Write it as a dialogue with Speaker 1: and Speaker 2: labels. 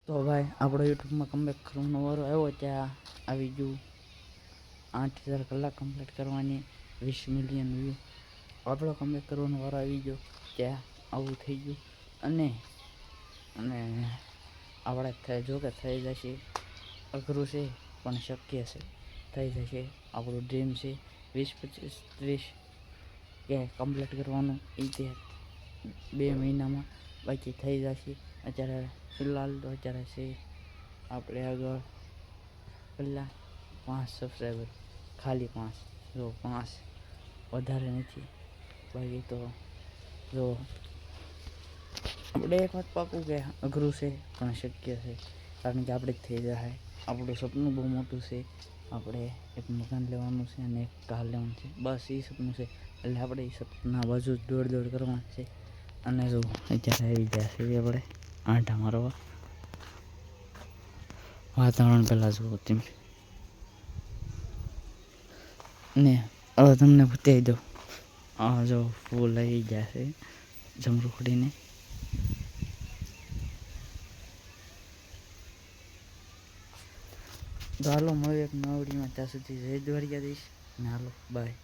Speaker 1: તો ભાઈ આપણો યુટ્યુબમાં કમબેક કરવાનો વારો આવ્યો, ત્યાં આવી ગયું 8000 કલાક કમ્પ્લીટ કરવાની, 20 મિલિયન વ્યૂ. આપણો કમબેક કરવાનો વારો આવી ગયો ત્યાં આવું થઈ ગયું. અને આપણે જો કે થઈ જશે, અઘરું છે પણ શક્ય છે, થઈ જશે. આપણું ડ્રીમ છે 20, 25, 30 કે કમ્પ્લીટ કરવાનું, એ તે 2 મહિનામાં બાકી થઈ જશે. અત્યારે ફિલહાલ તો અત્યારે છે આપણે આગળ પહેલાં 5 સબસ્ક્રાઈબર, ખાલી 5, જો 5 વધારે નથી. બાકી તો જો આપણે એક વાત પાકું કે અઘરું છે પણ શક્ય છે, કારણ કે આપણે જ થઈ જાય. આપણું સપનું બહુ મોટું છે, આપણે એક મકાન લેવાનું છે અને એક કાર લેવાનું છે, બસ એ સપનું છે. એટલે આપણે એ સપના બાજુ દોડ કરવાનું છે. અને જો અત્યારે આવી ગયા છે આપણે આંટા મારવા. વાતાવરણ પહેલાં જુઓ તમે, ને હવે તમને બતાવી દઉં. આ જો ફૂલ આવી ગયા છે જમરૂખડીને. તો હાલો મળીએ એક નવા વિડીયોમાં, ત્યાં સુધી જય દ્વારકાધીશ ને હાલો બાય.